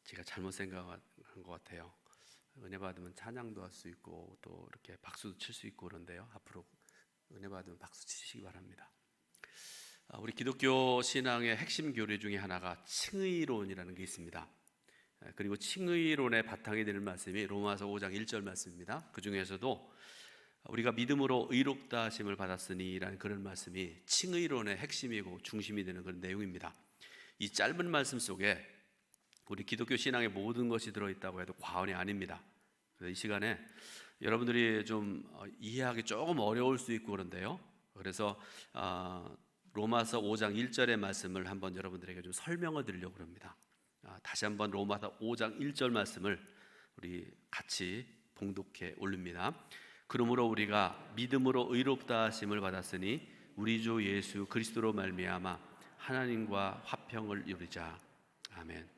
제가 잘못 생각한 것 같아요. 은혜 받으면 찬양도 할 수 있고 또 이렇게 박수도 칠 수 있고 그런데요. 앞으로 은혜 받으면 박수 치시기 바랍니다. 우리 기독교 신앙의 핵심 교리 중에 하나가 칭의론이라는 게 있습니다. 그리고 칭의론의 바탕이 되는 말씀이 로마서 5장 1절 말씀입니다. 그 중에서도 우리가 믿음으로 의롭다 하심을 받았으니라는 그런 말씀이 칭의론의 핵심이고 중심이 되는 그런 내용입니다. 이 짧은 말씀 속에 우리 기독교 신앙의 모든 것이 들어있다고 해도 과언이 아닙니다. 그래서 이 시간에 여러분들이 좀 이해하기 조금 어려울 수 있고 그런데요. 그래서 로마서 5장 1절의 말씀을 한번 여러분들에게 좀 설명을 드리려고 합니다. 다시 한번 로마서 5장 1절 말씀을 우리 같이 봉독해 올립니다. 그러므로 우리가 믿음으로 의롭다 하심을 받았으니 우리 주 예수 그리스도로 말미암아 하나님과 화평을 이루자. 아멘.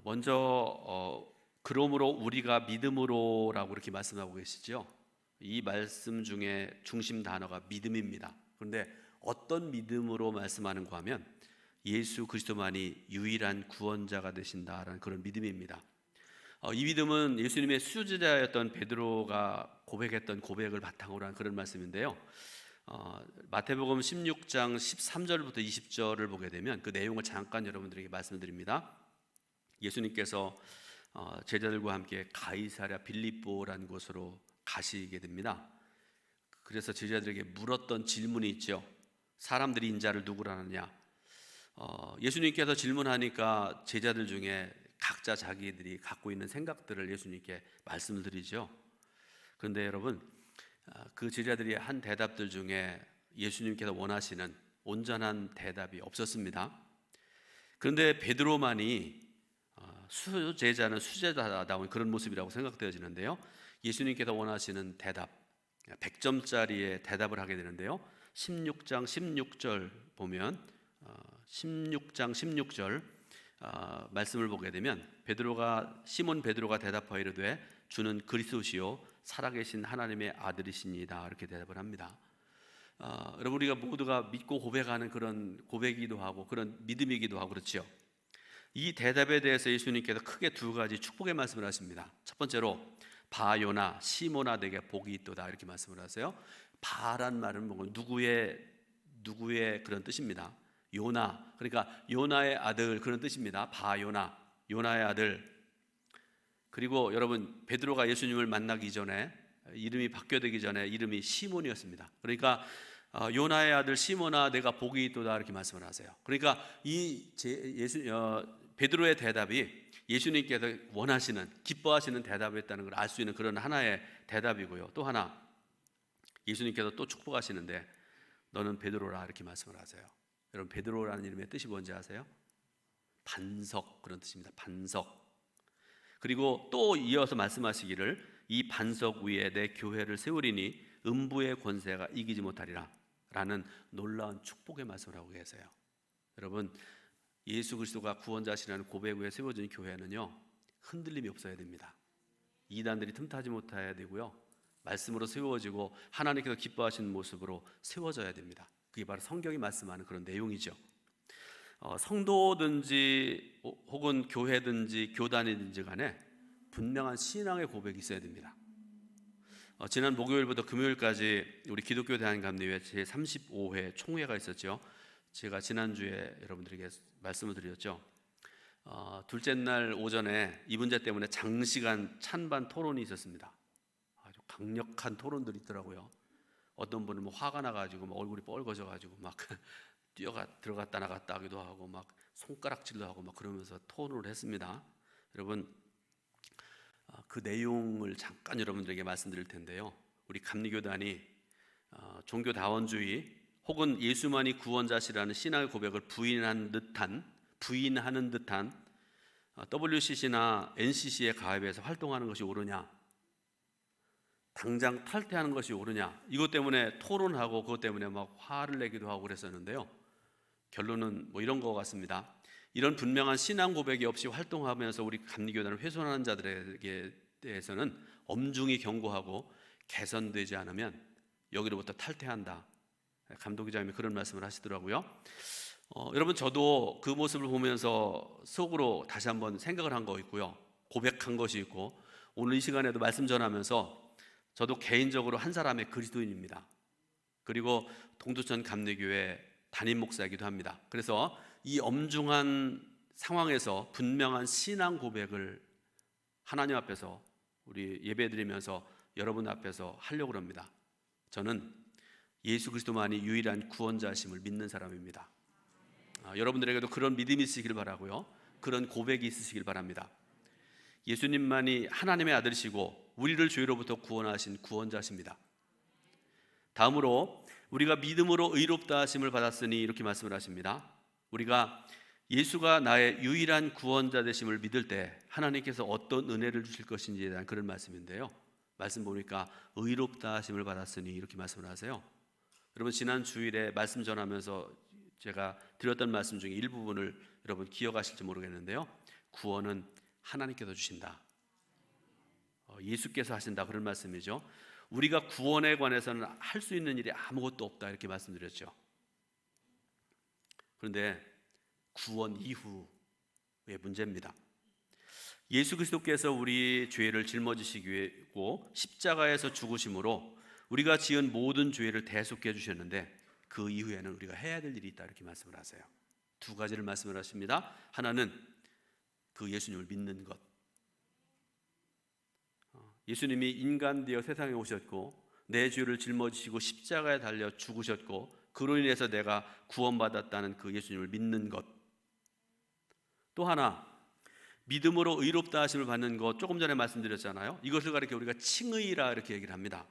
먼저 그러므로 우리가 믿음으로라고 이렇게 말씀하고 계시죠. 이 말씀 중에 중심 단어가 믿음입니다. 그런데 어떤 믿음으로 말씀하는가 하면 예수 그리스도만이 유일한 구원자가 되신다라는 그런 믿음입니다. 이 믿음은 예수님의 수제자였던 베드로가 고백했던 고백을 바탕으로 한 그런 말씀인데요. 마태복음 16장 13절부터 20절을 보게 되면 그 내용을 잠깐 여러분들에게 말씀드립니다. 예수님께서 제자들과 함께 가이사랴 빌립보라는 곳으로 가시게 됩니다. 그래서 제자들에게 물었던 질문이 있죠. 사람들이 인자를 누구라 하느냐. 예수님께서 질문하니까 제자들 중에 각자 자기들이 갖고 있는 생각들을 예수님께 말씀을 드리죠. 그런데 여러분, 그 제자들이 한 대답들 중에 예수님께서 원하시는 온전한 대답이 없었습니다. 그런데 베드로만이 수제자는 수제자다운 그런 모습이라고 생각되어지는데요. 예수님께서 원하시는 대답 100점짜리의 대답을 하게 되는데요. 16장 16절 보면 16장 16절 말씀을 보게 되면 시몬 베드로가 대답하여 이르되 주는 그리스도시요 살아계신 하나님의 아들이시니이다 이렇게 대답을 합니다. 여러분, 우리가 모두가 믿고 고백하는 그런 고백이기도 하고 그런 믿음이기도 하고 그렇죠. 이 대답에 대해서 예수님께서 크게 두 가지 축복의 말씀을 하십니다. 첫 번째로 바요나 시몬아 내게 복이 있도다 이렇게 말씀을 하세요. 바란 말은 뭔가 누구의 그런 뜻입니다. 요나, 그러니까 요나의 아들 그런 뜻입니다. 바요나, 요나의 아들. 그리고 여러분, 베드로가 예수님을 만나기 전에 이름이 바뀌어되기 전에 이름이 시몬이었습니다. 그러니까 요나의 아들 시몬아 내가 복이 있도다 이렇게 말씀을 하세요. 그러니까 베드로의 대답이 예수님께서 원하시는 기뻐하시는 대답이었다는 걸 알 수 있는 그런 하나의 대답이고요. 또 하나 예수님께서 또 축복하시는데 너는 베드로라 이렇게 말씀을 하세요. 여러분, 베드로라는 이름의 뜻이 뭔지 아세요? 반석, 그런 뜻입니다. 반석. 그리고 또 이어서 말씀하시기를 이 반석 위에 내 교회를 세우리니 음부의 권세가 이기지 못하리라 라는 놀라운 축복의 말씀을 하고 계세요. 여러분, 예수 그리스도가 구원자시라는 고백 위에 세워진 교회는요 흔들림이 없어야 됩니다. 이단들이 틈타지 못해야 되고요, 말씀으로 세워지고 하나님께서 기뻐하시는 모습으로 세워져야 됩니다. 그게 바로 성경이 말씀하는 그런 내용이죠. 성도든지 혹은 교회든지 교단이든지 간에 분명한 신앙의 고백이 있어야 됩니다. 지난 목요일부터 금요일까지 우리 기독교 대한감리회 제35회 총회가 있었죠. 제가 지난주에 여러분들에게 말씀을 드렸죠. 둘째 날 오전에 이 문제 때문에 장시간 찬반 토론이 있었습니다. 아주 강력한 토론들이 있더라고요. 어떤 분은 뭐 화가 나가지고 얼굴이 뻘거져가지고 막 들어갔다 나갔다 하기도 하고 막 손가락질도 하고 막 그러면서 토론을 했습니다. 여러분, 그 내용을 잠깐 여러분들에게 말씀드릴 텐데요. 우리 감리교단이 종교다원주의 혹은 예수만이 구원자시라는 신앙의 고백을 부인하는 듯한 WCC나 NCC에 가입해서 활동하는 것이 옳으냐, 당장 탈퇴하는 것이 옳으냐, 이것 때문에 토론하고 그것 때문에 막 화를 내기도 하고 그랬었는데요. 결론은 뭐 이런 것 같습니다. 이런 분명한 신앙 고백이 없이 활동하면서 우리 감리교단을 훼손하는 자들에게 대해서는 엄중히 경고하고 개선되지 않으면 여기로부터 탈퇴한다. 감독기자님이 그런 말씀을 하시더라고요. 여러분 저도 그 모습을 보면서 속으로 다시 한번 생각을 한 거 있고요. 고백한 것이 있고 오늘 이 시간에도 말씀 전하면서 저도 개인적으로 한 사람의 그리스도인입니다. 그리고 동두천 감리교회 담임 목사이기도 합니다. 그래서 이 엄중한 상황에서 분명한 신앙 고백을 하나님 앞에서 우리 예배드리면서 여러분 앞에서 하려고 합니다. 저는 예수 그리스도만이 유일한 구원자심을 믿는 사람입니다. 여러분들에게도 그런 믿음이 있으시길 바라고요. 그런 고백이 있으시길 바랍니다. 예수님만이 하나님의 아들이시고 우리를 죄로부터 구원하신 구원자십니다. 다음으로 우리가 믿음으로 의롭다 하심을 받았으니 이렇게 말씀을 하십니다. 우리가 예수가 나의 유일한 구원자 되심을 믿을 때 하나님께서 어떤 은혜를 주실 것인지에 대한 그런 말씀인데요. 말씀 보니까 의롭다 하심을 받았으니 이렇게 말씀을 하세요. 여러분 지난 주일에 말씀 전하면서 제가 드렸던 말씀 중에 일부분을 여러분 기억하실지 모르겠는데요. 구원은 하나님께서 주신다. 예수께서 하신다 그런 말씀이죠. 우리가 구원에 관해서는 할 수 있는 일이 아무것도 없다 이렇게 말씀드렸죠. 그런데 구원 이후의 문제입니다. 예수 그리스도께서 우리 죄를 짊어지시기 위해고 십자가에서 죽으심으로 우리가 지은 모든 죄를 대속해 주셨는데 그 이후에는 우리가 해야 될 일이 있다 이렇게 말씀을 하세요. 두 가지를 말씀을 하십니다. 하나는 그 예수님을 믿는 것. 예수님이 인간 되어 세상에 오셨고 내 죄를 짊어지시고 십자가에 달려 죽으셨고 그로 인해서 내가 구원받았다는 그 예수님을 믿는 것. 또 하나 믿음으로 의롭다 하심을 받는 것 조금 전에 말씀드렸잖아요. 이것을 가리켜 우리가 칭의라 이렇게 얘기를 합니다.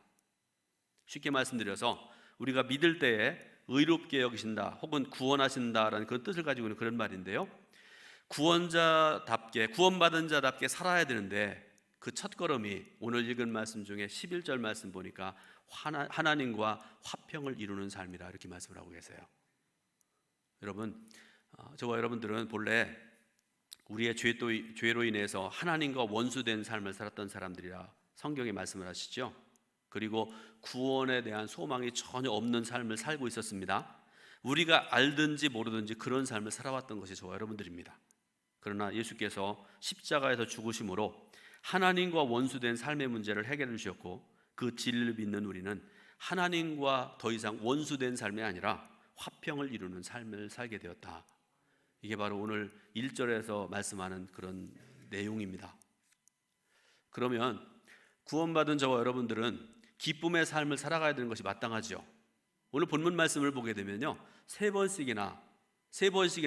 쉽게 말씀드려서 우리가 믿을 때에 의롭게 여기신다 혹은 구원하신다라는 그런 뜻을 가지고 있는 그런 말인데요. 구원자답게 구원받은 자답게 살아야 되는데 그 첫걸음이 오늘 읽은 말씀 중에 11절 말씀 보니까 하나님과 화평을 이루는 삶이라 이렇게 말씀을 하고 계세요. 여러분 저와 여러분들은 본래 우리의 죄로 인해서 하나님과 원수된 삶을 살았던 사람들이라 성경에 말씀을 하시죠. 그리고 구원에 대한 소망이 전혀 없는 삶을 살고 있었습니다. 우리가 알든지 모르든지 그런 삶을 살아왔던 것이 저와 여러분들입니다. 그러나 예수께서 십자가에서 죽으심으로 하나님과 원수된 삶의 문제를 해결해 주셨고 그 진리를 믿는 우리는 하나님과 더 이상 원수된 삶이 아니라 화평을 이루는 삶을 살게 되었다. 이게 바로 오늘 1절에서 말씀하는 그런 내용입니다. 그러면 구원받은 저와 여러분들은 기쁨의 삶을 살아가야 되는 것이 마땅하죠. 오늘 본문 말씀을 보게 되면요, 세 번씩이나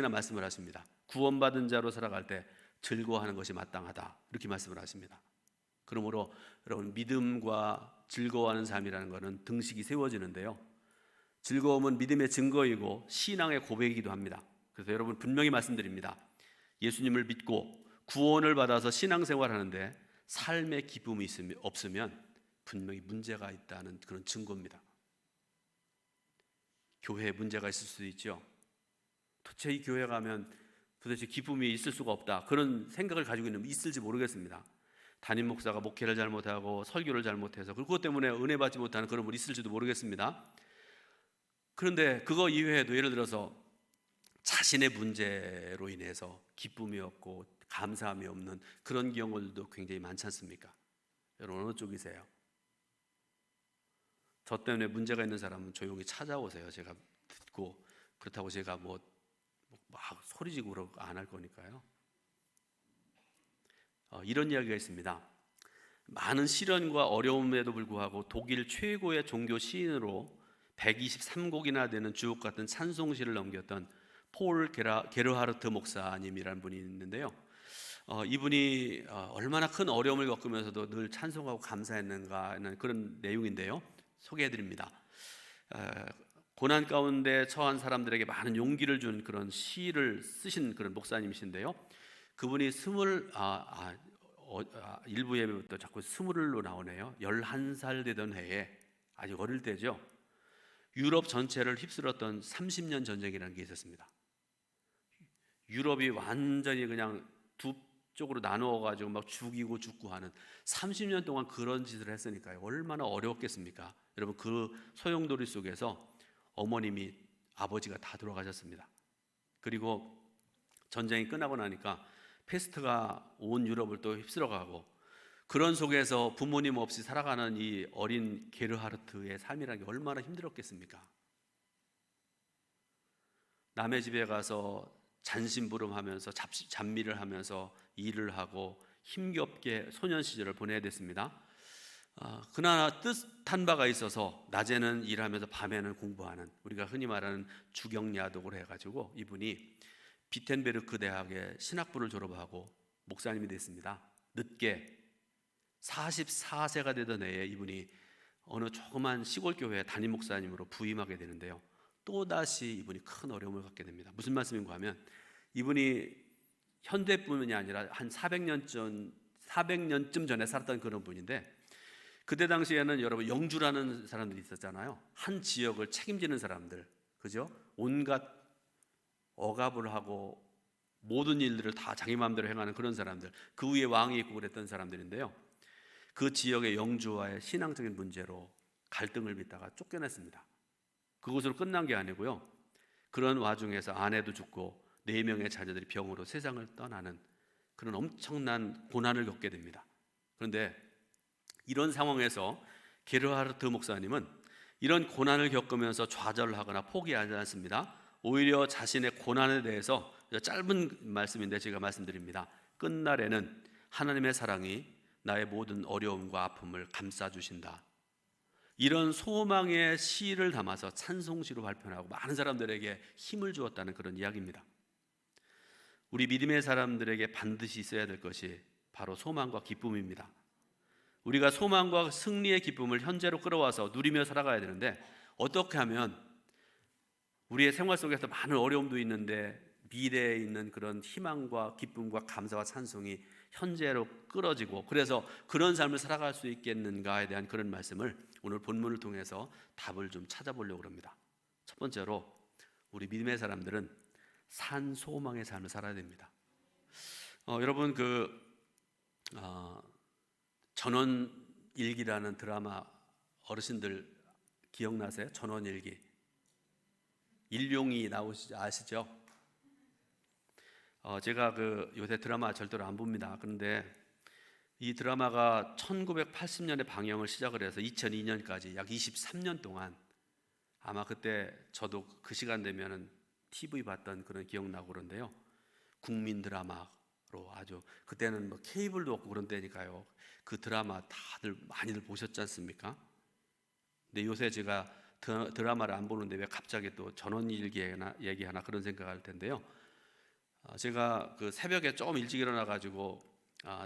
말씀을 하십니다. 구원받은 자로 살아갈 때 즐거워하는 것이 마땅하다 이렇게 말씀을 하십니다. 그러므로 여러분 믿음과 즐거워하는 삶이라는 것은 등식이 세워지는데요. 즐거움은 믿음의 증거이고 신앙의 고백이기도 합니다. 그래서 여러분 분명히 말씀드립니다. 예수님을 믿고 구원을 받아서 신앙생활하는데 삶의 기쁨이 없으면 분명히 문제가 있다는 그런 증거입니다. 교회에 문제가 있을 수도 있죠. 도대체 이 교회 가면 도대체 기쁨이 있을 수가 없다 그런 생각을 가지고 있을지 모르겠습니다. 담임 목사가 목회를 잘못하고 설교를 잘못해서 그것 때문에 은혜 받지 못하는 그런 분이 있을지도 모르겠습니다. 그런데 그거 이외에도 예를 들어서 자신의 문제로 인해서 기쁨이 없고 감사함이 없는 그런 경우들도 굉장히 많지 않습니까? 여러분 어느 쪽이세요? 저 때문에 문제가 있는 사람은 조용히 찾아오세요. 제가 듣고 그렇다고 제가 막 소리지고 그러고 안 할 거니까요. 이런 이야기가 있습니다. 많은 시련과 어려움에도 불구하고 독일 최고의 종교 시인으로 123곡이나 되는 주옥 같은 찬송시를 넘겼던 폴 게르하르트 목사님이라는 분이 있는데요. 이분이 얼마나 큰 어려움을 겪으면서도 늘 찬송하고 감사했는가 하는 그런 내용인데요. 소개해드립니다. 고난 가운데 처한 사람들에게 많은 용기를 준 그런 시를 쓰신 그런 목사님이신데요. 그분이 일부 예배부터 자꾸 스물로 나오네요. 11살 되던 해에 아주 어릴 때죠. 유럽 전체를 휩쓸었던 30년 전쟁이라는 게 있었습니다. 유럽이 완전히 그냥 두 쪽으로 나누어가지고 막 죽이고 죽고 하는 30년 동안 그런 짓을 했으니까요. 얼마나 어려웠겠습니까? 여러분 그 소용돌이 속에서 어머님이 아버지가 다 돌아가셨습니다. 그리고 전쟁이 끝나고 나니까 패스트가 온 유럽을 또 휩쓸어가고, 그런 속에서 부모님 없이 살아가는 이 어린 게르하르트의 삶이라는 게 얼마나 힘들었겠습니까? 남의 집에 가서 잔심부름하면서 잡미를 하면서 일을 하고 힘겹게 소년 시절을 보내야 됐습니다. 그러나 뜻한 바가 있어서 낮에는 일하면서 밤에는 공부하는, 우리가 흔히 말하는 주경야독을 해가지고 이분이 비텐베르크 대학의 신학부를 졸업하고 목사님이 됐습니다. 늦게 44세가 되던 해에 이분이 어느 조그만 시골 교회 담임 목사님으로 부임하게 되는데요. 또다시 이분이 큰 어려움을 갖게 됩니다. 무슨 말씀인가 하면, 이분이 현대뿐만이 아니라 한 400년쯤 전에 살았던 그런 분인데, 그때 당시에는 여러분 영주라는 사람들이 있었잖아요. 한 지역을 책임지는 사람들, 그죠? 온갖 억압을 하고 모든 일들을 다 자기 마음대로 행하는 그런 사람들, 그 위에 왕이 있고 그랬던 사람들인데요. 그 지역의 영주와의 신앙적인 문제로 갈등을 빚다가 쫓겨났습니다. 그것으로 끝난 게 아니고요. 그런 와중에서 아내도 죽고 4명의 자녀들이 병으로 세상을 떠나는 그런 엄청난 고난을 겪게 됩니다. 그런데 이런 상황에서 게르하르트 목사님은 이런 고난을 겪으면서 좌절하거나 포기하지 않습니다. 오히려 자신의 고난에 대해서, 짧은 말씀인데 제가 말씀드립니다. 끝날에는 하나님의 사랑이 나의 모든 어려움과 아픔을 감싸주신다, 이런 소망의 시를 담아서 찬송시로 발표하고 많은 사람들에게 힘을 주었다는 그런 이야기입니다. 우리 믿음의 사람들에게 반드시 있어야 될 것이 바로 소망과 기쁨입니다. 우리가 소망과 승리의 기쁨을 현재로 끌어와서 누리며 살아가야 되는데, 어떻게 하면 우리의 생활 속에서 많은 어려움도 있는데 미래에 있는 그런 희망과 기쁨과 감사와 찬송이 현재로 끌어지고, 그래서 그런 삶을 살아갈 수 있겠는가에 대한 그런 말씀을 오늘 본문을 통해서 답을 좀 찾아보려고 합니다. 첫 번째로, 우리 믿음의 사람들은 산 소망의 삶을 살아야 됩니다. 여러분 전원일기라는 드라마 어르신들 기억나세요? 전원일기. 일용이 나오시죠? 아시죠? 제가 요새 드라마 절대로 안 봅니다. 그런데 이 드라마가 1980년에 방영을 시작을 해서 2002년까지 약 23년 동안, 아마 그때 저도 그 시간 되면은 TV 봤던 그런 기억나고 그런데요. 국민 드라마로 아주, 그때는 뭐 케이블도 없고 그런 때니까요. 그 드라마 다들 많이들 보셨지 않습니까? 근데 요새 제가 드라마를 안 보는데 왜 갑자기 또 전원일기 얘기하나 그런 생각할 텐데요. 제가 그 새벽에 조금 일찍 일어나 가지고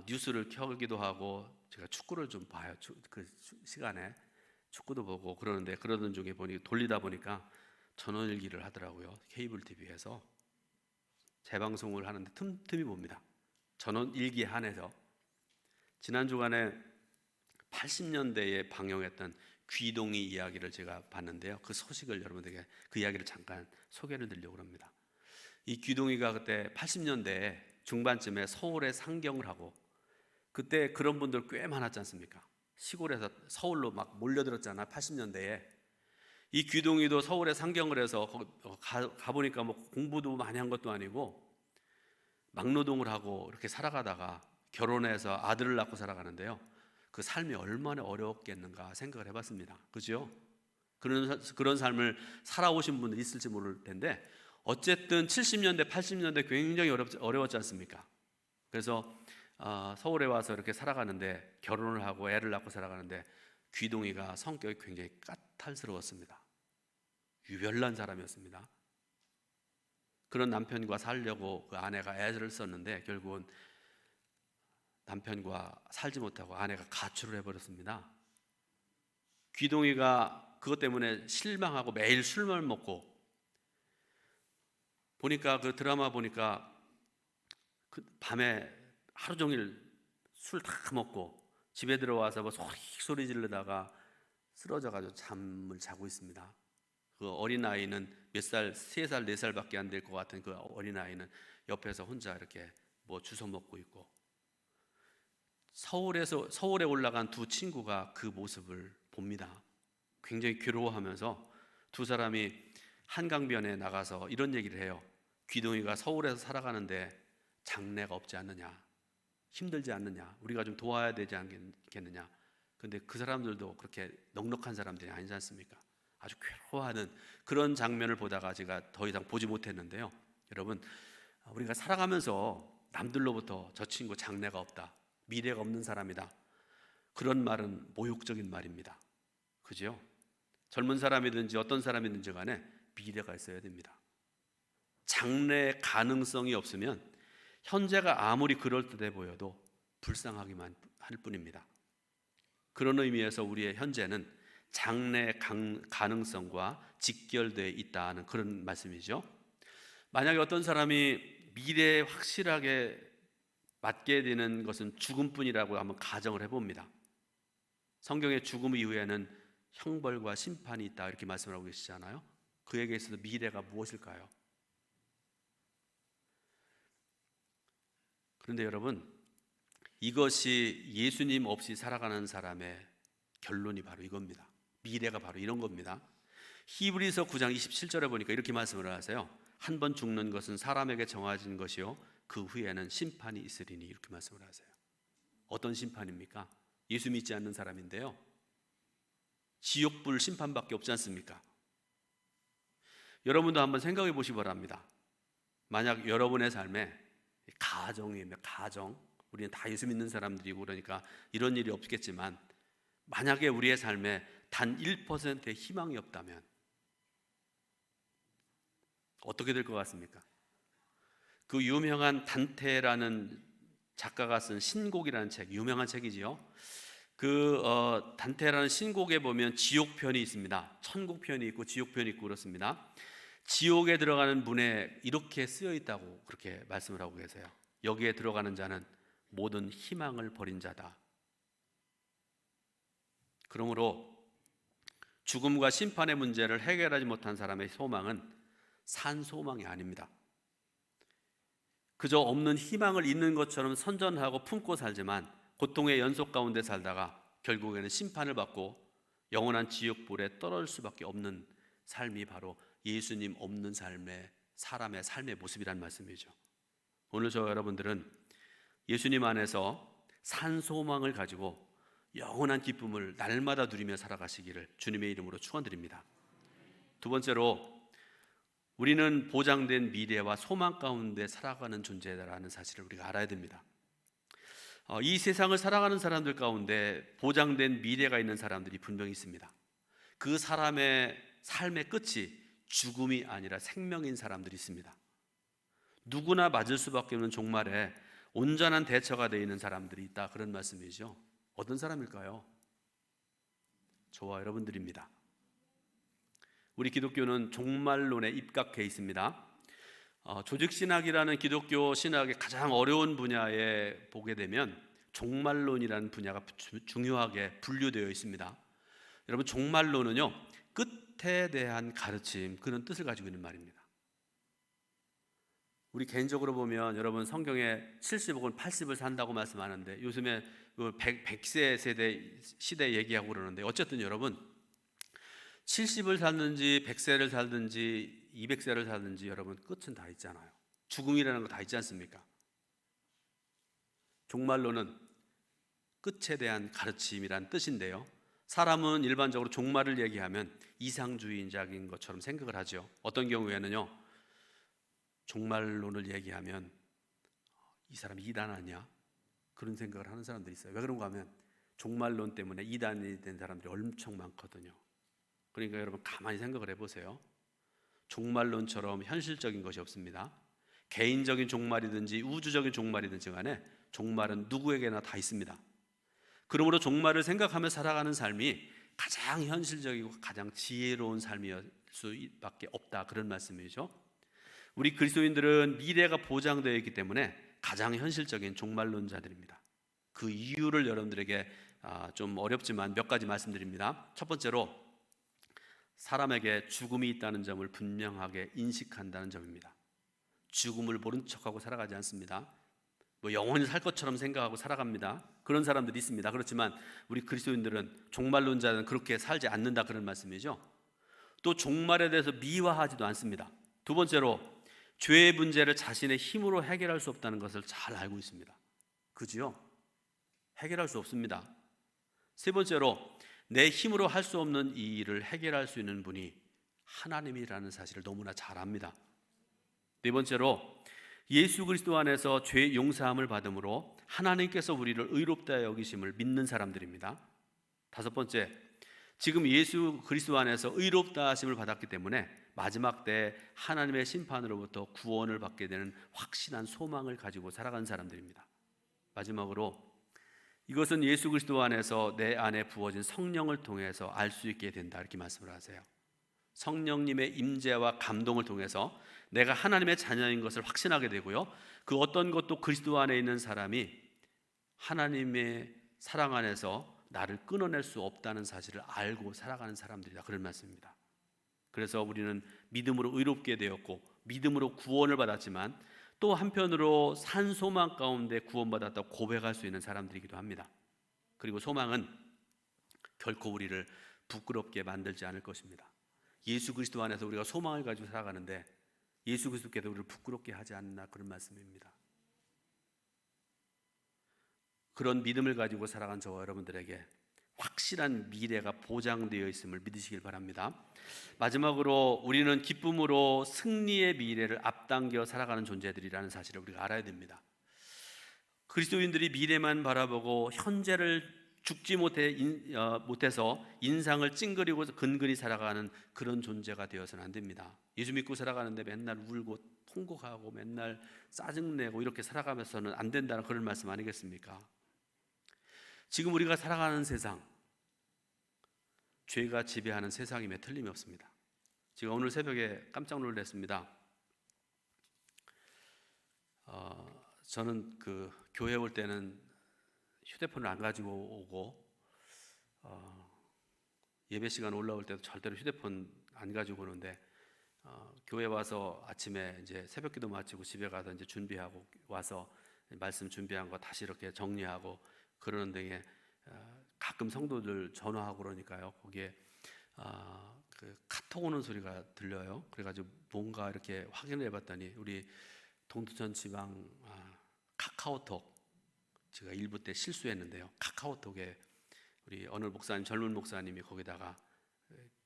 뉴스를 켜기도 하고, 제가 축구를 좀 봐요. 그 시간에 축구도 보고 그러는데, 그러던 중에 돌리다 보니까 전원일기를 하더라고요. 케이블 TV에서 재방송을 하는데 틈틈이 봅니다. 전원일기에 한해서 지난 주간에 80년대에 방영했던 귀동이 이야기를 제가 봤는데요. 그 소식을 여러분들에게, 그 이야기를 잠깐 소개를 드리려고 합니다. 이 귀동이가 그때 80년대 중반쯤에 서울에 상경을 하고, 그때 그런 분들 꽤 많았지 않습니까? 시골에서 서울로 막 몰려들었잖아, 80년대에. 이 귀동이도 서울에 상경을 해서 가보니까 뭐 공부도 많이 한 것도 아니고 막노동을 하고 이렇게 살아가다가 결혼해서 아들을 낳고 살아가는데요. 그 삶이 얼마나 어려웠겠는가 생각을 해봤습니다. 그죠? 그런 삶을 살아오신 분들 있을지 모를 텐데, 어쨌든 70년대, 80년대 굉장히 어려웠지 않습니까? 그래서 서울에 와서 이렇게 살아가는데, 결혼을 하고 애를 낳고 살아가는데, 귀동이가 성격이 굉장히 까탈스러웠습니다. 유별난 사람이었습니다. 그런 남편과 살려고 그 아내가 애를 썼는데, 결국은 남편과 살지 못하고 아내가 가출을 해버렸습니다. 귀동이가 그것 때문에 실망하고 매일 술만 먹고, 보니까 그 드라마 보니까 그 밤에 하루 종일 술 다 먹고 집에 들어와서 뭐 소리 지르다가 쓰러져가지고 잠을 자고 있습니다. 그 어린아이는 몇 살, 3살, 4살밖에 안 될 것 같은 그 어린아이는 옆에서 혼자 이렇게 뭐 주워 먹고 있고, 서울에 올라간 두 친구가 그 모습을 봅니다. 굉장히 괴로워하면서 두 사람이 한강변에 나가서 이런 얘기를 해요. 귀동이가 서울에서 살아가는데 장래가 없지 않느냐, 힘들지 않느냐, 우리가 좀 도와야 되지 않겠느냐. 근데 그 사람들도 그렇게 넉넉한 사람들이 아니지 않습니까? 아주 괴로워하는 그런 장면을 보다가 제가 더 이상 보지 못했는데요. 여러분, 우리가 살아가면서 남들로부터 저 친구 장래가 없다, 미래가 없는 사람이다, 그런 말은 모욕적인 말입니다. 그죠? 젊은 사람이든지 어떤 사람이든지 간에 미래가 있어야 됩니다. 장래의 가능성이 없으면 현재가 아무리 그럴듯해 보여도 불쌍하기만 할 뿐입니다. 그런 의미에서 우리의 현재는 장래의 가능성과 직결되어 있다는 그런 말씀이죠. 만약에 어떤 사람이 미래에 확실하게 맞게 되는 것은 죽음뿐이라고 한번 가정을 해봅니다. 성경의 죽음 이후에는 형벌과 심판이 있다 이렇게 말씀을 하고 계시잖아요. 그에게 있어서 미래가 무엇일까요? 그런데 여러분, 이것이 예수님 없이 살아가는 사람의 결론이 바로 이겁니다. 미래가 바로 이런 겁니다. 히브리서 9장 27절에 보니까 이렇게 말씀을 하세요. 한 번 죽는 것은 사람에게 정해진 것이요 그 후에는 심판이 있으리니, 이렇게 말씀을 하세요. 어떤 심판입니까? 예수 믿지 않는 사람인데요, 지옥불 심판밖에 없지 않습니까? 여러분도 한번 생각해 보시기 바랍니다. 만약 여러분의 삶에 가정이면 가정, 우리는 다 예수 믿는 사람들이고 그러니까 이런 일이 없겠지만, 만약에 우리의 삶에 단 1%의 희망이 없다면 어떻게 될 것 같습니까? 그 유명한 단테라는 작가가 쓴 신곡이라는 책, 유명한 책이지요. 단테라는 신곡에 보면 지옥편이 있습니다. 천국편이 있고 지옥편이 있고 그렇습니다. 지옥에 들어가는 문에 이렇게 쓰여 있다고 그렇게 말씀을 하고 계세요. 여기에 들어가는 자는 모든 희망을 버린 자다. 그러므로 죽음과 심판의 문제를 해결하지 못한 사람의 소망은 산 소망이 아닙니다. 그저 없는 희망을 있는 것처럼 선전하고 품고 살지만 고통의 연속 가운데 살다가 결국에는 심판을 받고 영원한 지옥불에 떨어질 수밖에 없는 삶이 바로 예수님 없는 삶의 사람의 삶의 모습이란 말씀이죠. 오늘 저 여러분들은 예수님 안에서 산 소망을 가지고 영원한 기쁨을 날마다 누리며 살아가시기를 주님의 이름으로 축원드립니다. 두 번째로, 우리는 보장된 미래와 소망 가운데 살아가는 존재다라는 사실을 우리가 알아야 됩니다. 이 세상을 살아가는 사람들 가운데 보장된 미래가 있는 사람들이 분명히 있습니다. 그 사람의 삶의 끝이 죽음이 아니라 생명인 사람들이 있습니다. 누구나 맞을 수밖에 없는 종말에 온전한 대처가 되어 있는 사람들이 있다, 그런 말씀이죠. 어떤 사람일까요? 저와 여러분들입니다. 우리 기독교는 종말론에 입각해 있습니다. 조직신학이라는 기독교 신학의 가장 어려운 분야에 보게 되면 종말론이라는 분야가 중요하게 분류되어 있습니다. 여러분, 종말론은요, 끝에 대한 가르침, 그런 뜻을 가지고 있는 말입니다. 우리 개인적으로 보면 여러분, 성경에 70 혹은 80을 산다고 말씀하는데 요즘에 100세 세대 시대 얘기하고 그러는데, 어쨌든 여러분 70을 살든지 100세를 살든지 200세를 살든지 여러분 끝은 다 있잖아요. 죽음이라는 거 다 있지 않습니까? 종말론은 끝에 대한 가르침이란 뜻인데요, 사람은 일반적으로 종말을 얘기하면 이상주의적인 것처럼 생각을 하죠. 어떤 경우에는요, 종말론을 얘기하면 이 사람 이단 아니야? 그런 생각을 하는 사람들이 있어요. 왜 그런가 하면 종말론 때문에 이단이 된 사람들이 엄청 많거든요. 그러니까 여러분 가만히 생각을 해보세요. 종말론처럼 현실적인 것이 없습니다. 개인적인 종말이든지 우주적인 종말이든지 간에 종말은 누구에게나 다 있습니다. 그러므로 종말을 생각하며 살아가는 삶이 가장 현실적이고 가장 지혜로운 삶일 수밖에 없다, 그런 말씀이죠. 우리 그리스도인들은 미래가 보장되어 있기 때문에 가장 현실적인 종말론자들입니다. 그 이유를 여러분들에게 좀 어렵지만 몇 가지 말씀드립니다. 첫 번째로, 사람에게 죽음이 있다는 점을 분명하게 인식한다는 점입니다. 죽음을 모른 척하고 살아가지 않습니다. 영원히 살 것처럼 생각하고 살아갑니다. 그런 사람들이 있습니다. 그렇지만 우리 그리스도인들은, 종말론자는 그렇게 살지 않는다, 그런 말씀이죠. 또 종말에 대해서 미화하지도 않습니다. 두 번째로, 죄의 문제를 자신의 힘으로 해결할 수 없다는 것을 잘 알고 있습니다. 그지요? 해결할 수 없습니다. 세 번째로, 내 힘으로 할 수 없는 이 일을 해결할 수 있는 분이 하나님이라는 사실을 너무나 잘 압니다. 네 번째로, 예수 그리스도 안에서 죄 용서함을 받음으로 하나님께서 우리를 의롭다 여기심을 믿는 사람들입니다. 다섯 번째, 지금 예수 그리스도 안에서 의롭다 하심을 받았기 때문에 마지막 때 하나님의 심판으로부터 구원을 받게 되는 확신한 소망을 가지고 살아가는 사람들입니다. 마지막으로, 이것은 예수 그리스도 안에서 내 안에 부어진 성령을 통해서 알 수 있게 된다, 이렇게 말씀을 하세요. 성령님의 임재와 감동을 통해서 내가 하나님의 자녀인 것을 확신하게 되고요, 그 어떤 것도 그리스도 안에 있는 사람이 하나님의 사랑 안에서 나를 끊어낼 수 없다는 사실을 알고 살아가는 사람들이다, 그런 말씀입니다. 그래서 우리는 믿음으로 의롭게 되었고 믿음으로 구원을 받았지만 또 한편으로 산 소망 가운데 구원받았다고 고백할 수 있는 사람들이기도 합니다. 그리고 소망은 결코 우리를 부끄럽게 만들지 않을 것입니다. 예수 그리스도 안에서 우리가 소망을 가지고 살아가는데 예수 그리스도께서 우리를 부끄럽게 하지 않나, 그런 말씀입니다. 그런 믿음을 가지고 살아간 저와 여러분들에게 확실한 미래가 보장되어 있음을 믿으시길 바랍니다. 마지막으로, 우리는 기쁨으로 승리의 미래를 앞당겨 살아가는 존재들이라는 사실을 우리가 알아야 됩니다. 그리스도인들이 미래만 바라보고 현재를 죽지 못해서 인상을 찡그리고 근근히 살아가는 그런 존재가 되어서는 안 됩니다. 예수 믿고 살아가는데 맨날 울고 통곡하고 맨날 짜증내고 이렇게 살아가면서는 안 된다는 그런 말씀 아니겠습니까? 지금 우리가 살아가는 세상, 죄가 지배하는 세상임에 틀림이 없습니다. 제가 오늘 새벽에 깜짝 놀랐습니다. 저는 그 교회 올 때는 휴대폰을 안 가지고 오고 예배 시간 올라올 때도 절대로 휴대폰 안 가지고 오는데 교회 와서 아침에 이제 새벽기도 마치고 집에 가서 이제 준비하고 와서 말씀 준비한 거 다시 이렇게 정리하고 그러는 등에 가끔 성도들 전화하고 그러니까요, 거기에 그 카톡 오는 소리가 들려요. 그래가지고 뭔가 이렇게 확인을 해봤더니 우리 동두천 지방 카카오톡, 제가 일부 때 실수했는데요, 카카오톡에 우리 어느 목사님, 젊은 목사님이 거기다가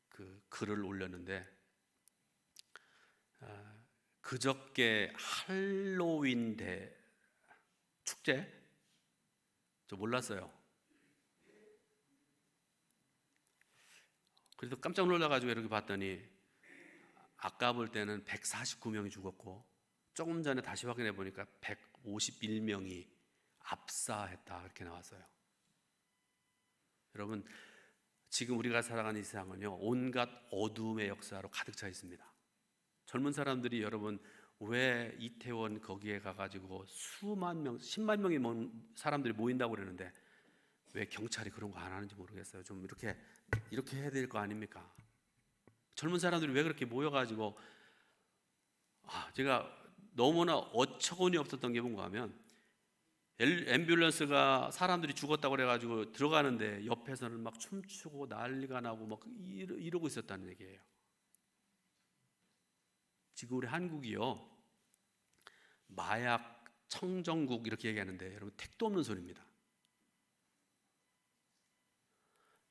그 글을 올렸는데 그저께 할로윈 축제? 저 몰랐어요. 그래서 깜짝 놀라가지고 이렇게 봤더니 아까 볼 때는 149명이 죽었고 조금 전에 다시 확인해 보니까 151명이 압사했다, 이렇게 나왔어요. 여러분, 지금 우리가 살아가는 이 세상은요, 온갖 어둠의 역사로 가득 차 있습니다. 젊은 사람들이 여러분 왜 이태원 거기에 가가지고 수만 명, 10만 명이 사람들이 모인다고 그러는데 왜 경찰이 그런 거 안 하는지 모르겠어요. 좀 이렇게 해야 될 거 아닙니까? 젊은 사람들이 왜 그렇게 모여가지고 제가 너무나 어처구니 없었던 게 뭔가 하면 앰뷸런스가 사람들이 죽었다고 그래가지고 들어가는데 옆에서는 막 춤추고 난리가 나고 막 이러고 있었다는 얘기예요. 지금 우리 한국이요, 마약 청정국 이렇게 얘기하는데 여러분 택도 없는 소리입니다.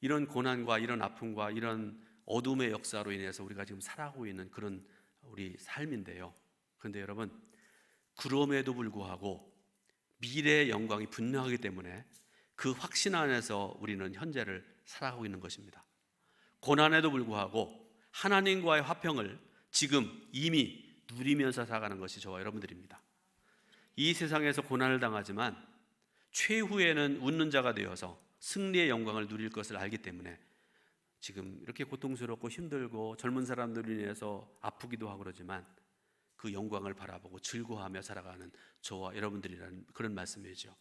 이런 고난과 이런 아픔과 이런 어둠의 역사로 인해서 우리가 지금 살아가고 있는 그런 우리 삶인데요, 그런데 여러분, 그럼에도 불구하고 미래의 영광이 분명하기 때문에 그 확신 안에서 우리는 현재를 살아가고 있는 것입니다. 고난에도 불구하고 하나님과의 화평을 지금 이미 누리면서 살아가는 것이 저와 여러분들입니다. 이 세상에서 고난을 당하지만 최후에는 웃는 자가 되어서 승리의 영광을 누릴 것을 알기 때문에 지금 이렇게 고통스럽고 힘들고 젊은 사람들로 인해서 아프기도 하고 그러지만 그 영광을 바라보고 즐거워하며 살아가는 저와 여러분들이라는 그런 말씀이죠.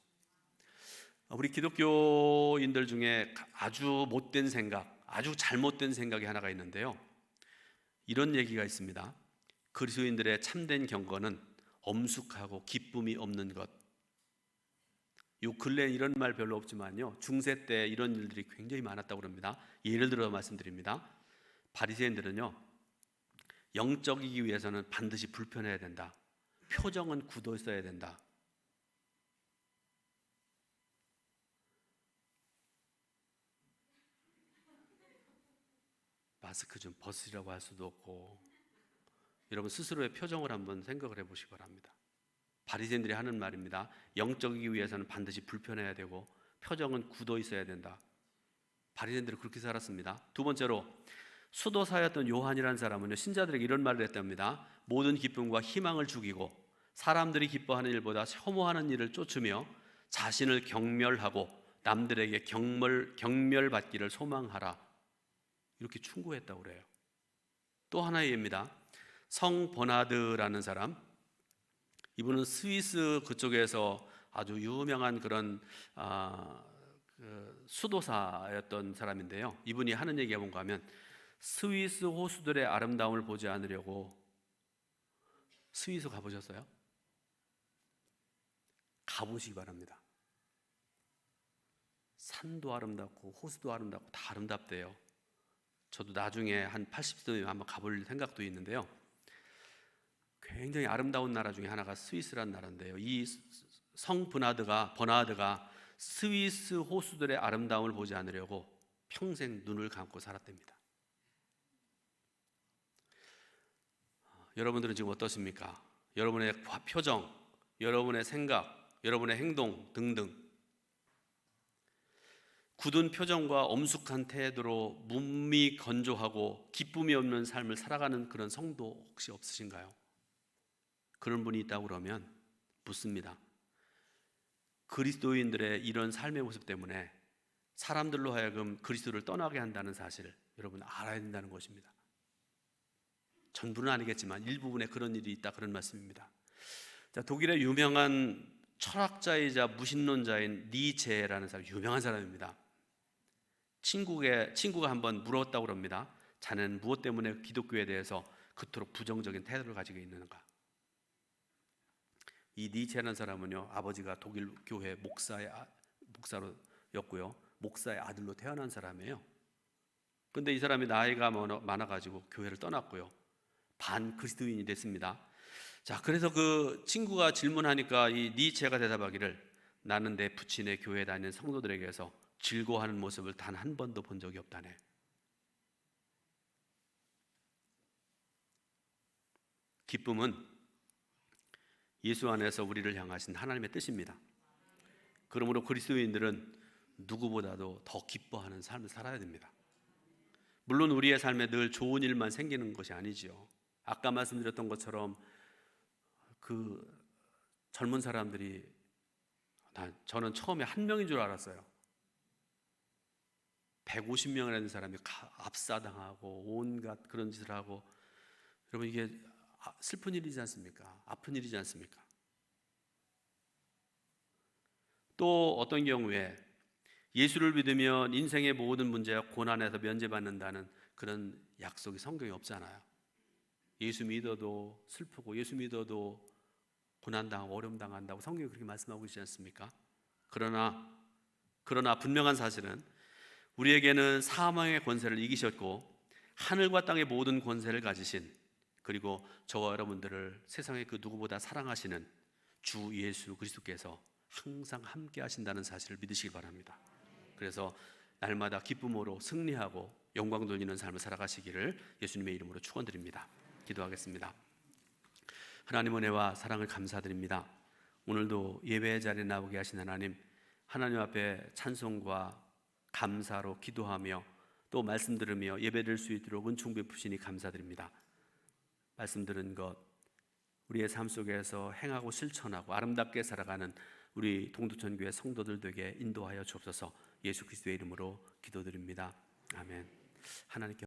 우리 기독교인들 중에 아주 못된 생각, 아주 잘못된 생각이 하나가 있는데요, 이런 얘기가 있습니다. 그리스도인들의 참된 경건은 엄숙하고 기쁨이 없는 것. 요 근래에 이런 말 별로 없지만요, 중세 때 이런 일들이 굉장히 많았다고 합니다. 예를 들어 말씀드립니다. 바리새인들은요, 영적이기 위해서는 반드시 불편해야 된다. 표정은 굳어 있어야 된다. 마스크 좀 벗으라고 할 수도 없고, 여러분 스스로의 표정을 한번 생각을 해보시기 바랍니다. 바리새인들이 하는 말입니다. 영적이기 위해서는 반드시 불편해야 되고 표정은 굳어 있어야 된다. 바리새인들은 그렇게 살았습니다. 두 번째로 수도사였던 요한이라는 사람은요, 신자들에게 이런 말을 했답니다. 모든 기쁨과 희망을 죽이고 사람들이 기뻐하는 일보다 혐오하는 일을 쫓으며 자신을 경멸하고 남들에게 경멸받기를 소망하라. 이렇게 충고했다고 그래요. 또 하나의 예입니다. 성 버나드라는 사람, 이분은 스위스 그쪽에서 아주 유명한 그런 수도사였던 사람인데요. 이분이 하는 얘기가 뭔가 하면, 스위스 호수들의 아름다움을 보지 않으려고. 스위스 가보셨어요? 가보시기 바랍니다. 산도 아름답고 호수도 아름답고 다 아름답대요. 저도 나중에 한 80세 되면 한번 가볼 생각도 있는데요. 굉장히 아름다운 나라 중에 하나가 스위스라는 나라인데요. 이 성 버나드가 스위스 호수들의 아름다움을 보지 않으려고 평생 눈을 감고 살았답니다. 여러분들은 지금 어떠십니까? 여러분의 표정, 여러분의 생각, 여러분의 행동 등등, 굳은 표정과 엄숙한 태도로 몸이 건조하고 기쁨이 없는 삶을 살아가는 그런 성도 혹시 없으신가요? 그런 분이 있다고 그러면 묻습니다. 그리스도인들의 이런 삶의 모습 때문에 사람들로 하여금 그리스도를 떠나게 한다는 사실을 여러분 알아야 된다는 것입니다. 전부는 아니겠지만 일부분에 그런 일이 있다, 그런 말씀입니다. 자, 독일의 유명한 철학자이자 무신론자인 니체라는 사람, 유명한 사람입니다. 친구가 한번 물었다고 합니다. 자네는 무엇 때문에 기독교에 대해서 그토록 부정적인 태도를 가지고 있는가? 이 니체라는 사람은요, 아버지가 독일 교회 목사로였고요, 목사의 아들로 태어난 사람이에요. 근데 이 사람이 나이가 많아가지고 교회를 떠났고요, 반 그리스도인이 됐습니다. 자, 그래서 그 친구가 질문하니까 이 니체가 대답하기를, 나는 내 부친의 교회에 다니는 성도들에게서 즐거워하는 모습을 단 한 번도 본 적이 없다네. 기쁨은 예수 안에서 우리를 향하신 하나님의 뜻입니다. 그러므로 그리스도인들은 누구보다도 더 기뻐하는 삶을 살아야 됩니다. 물론 우리의 삶에 늘 좋은 일만 생기는 것이 아니지요. 아까 말씀드렸던 것처럼 그 젊은 사람들이, 저는 처음에 한 명인 줄 알았어요. 150명이라는 사람이 압사당하고 온갖 그런 짓을 하고, 여러분 이게 슬픈 일이지 않습니까? 아픈 일이지 않습니까? 또 어떤 경우에 예수를 믿으면 인생의 모든 문제와 고난에서 면제받는다는 그런 약속이 성경에 없잖아요. 예수 믿어도 슬프고 예수 믿어도 고난당하고 어려움당한다고 성경이 그렇게 말씀하고 있지 않습니까? 그러나 분명한 사실은 우리에게는 사망의 권세를 이기셨고 하늘과 땅의 모든 권세를 가지신, 그리고 저와 여러분들을 세상의 그 누구보다 사랑하시는 주 예수 그리스도께서 항상 함께 하신다는 사실을 믿으시기 바랍니다. 그래서 날마다 기쁨으로 승리하고 영광 돌리는 삶을 살아가시기를 예수님의 이름으로 축원드립니다. 기도하겠습니다. 하나님 은혜와 사랑을 감사드립니다. 오늘도 예배의 자리에 나오게 하신 하나님 앞에 찬송과 감사로 기도하며 또 말씀 들으며 예배드릴 수 있도록 은총 베푸시니 감사드립니다. 말씀 들은 것 우리의 삶 속에서 행하고 실천하고 아름답게 살아가는 우리 동두천교회 성도들 되게 인도하여 주옵소서. 예수 그리스도의 이름으로 기도드립니다. 아멘. 하나님께